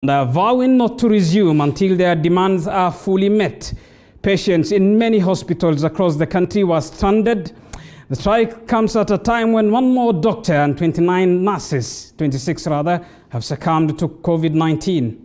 They're vowing not to resume until their demands are fully met. Patients in many hospitals across the country were stranded. The strike comes at a time when one more doctor and 26 have succumbed to COVID-19.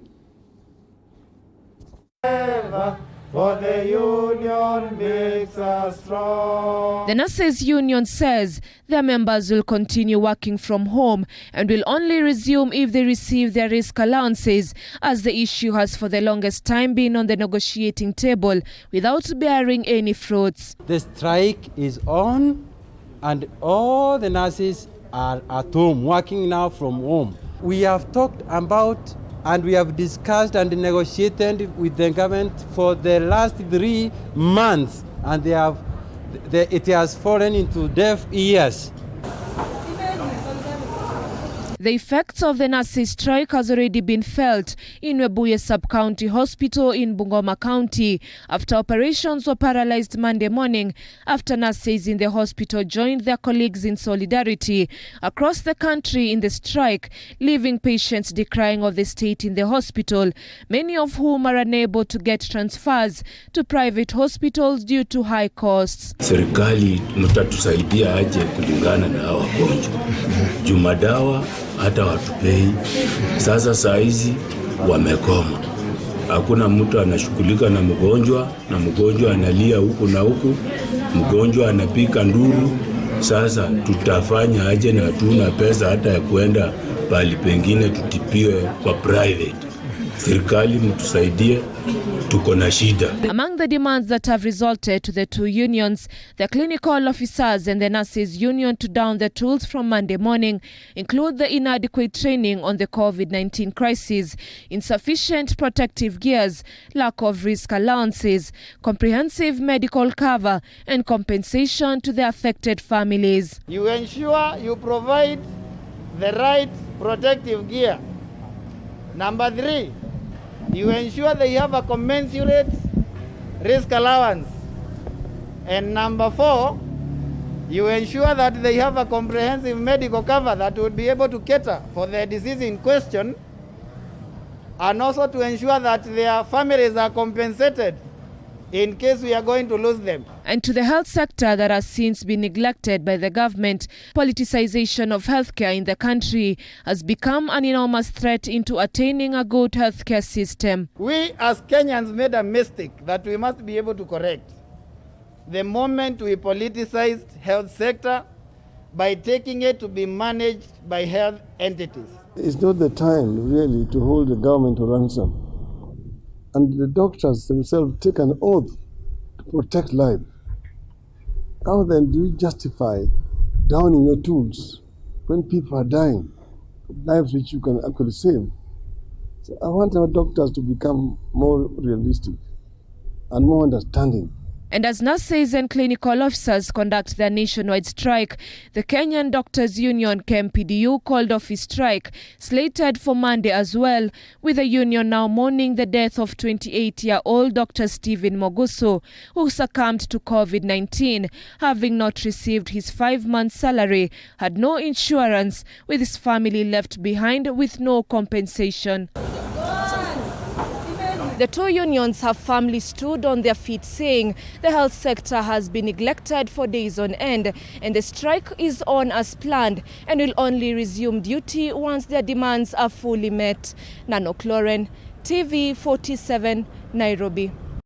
For the union makes us strong. The Nurses Union says their members will continue working from home and will only resume if they receive their risk allowances, as the issue has for the longest time been on the negotiating table without bearing any fruits. The strike is on and all the nurses are at home, working now from home. We have talked about and we have discussed and negotiated with the government for the last 3 months, and it has fallen into deaf ears. The effects of the nurses' strike has already been felt in Webuye Sub-County Hospital in Bungoma County after operations were paralyzed Monday morning after nurses in the hospital joined their colleagues in solidarity across the country in the strike, leaving patients decrying of the state in the hospital, many of whom are unable to get transfers to private hospitals due to high costs. Serikali mtatusaidia aje kulingana na hawa wagonjwa. Jumadawa hata watupei. Sasa saa hizi wamekoma. Hakuna mtu anashughulika na mgonjwa analia huku na huku, mgonjwa anapika nduru. Sasa tutafanya aje na hatuna pesa hata ya kwenda pali pengine tutipiwe kwa private. Serikali mtusaidie, tuko na shida. Among the demands that have resulted to the two unions, the clinical officers and the nurses union to down the tools from Monday morning include the inadequate training on the COVID-19 crisis, insufficient protective gears, lack of risk allowances, comprehensive medical cover, and compensation to the affected families. You ensure you provide the right protective gear. Number 3, you ensure they have a commensurate risk allowance. And number 4, you ensure that they have a comprehensive medical cover that would be able to cater for the disease in question, and also to ensure that their families are compensated in case we are going to lose them. And to the health sector that has since been neglected by the government, politicization of healthcare in the country has become an enormous threat into attaining a good healthcare system. We as Kenyans made a mistake that we must be able to correct. The moment we politicized health sector by taking it to be managed by health entities. It's not the time really to hold the government to ransom. And the doctors themselves take an oath to protect life. How then do you justify downing your tools when people are dying, lives which you can actually save? So I want our doctors to become more realistic and more understanding. And as nurses and clinical officers conduct their nationwide strike, the Kenyan Doctors Union KMPDU called off its strike, slated for Monday as well, with the union now mourning the death of 28-year-old Dr. Stephen Moguso, who succumbed to COVID-19, having not received his 5-month salary, had no insurance, with his family left behind with no compensation. The two unions have firmly stood on their feet, saying the health sector has been neglected for days on end, and the strike is on as planned and will only resume duty once their demands are fully met. Nanok Lauren, TV 47, Nairobi.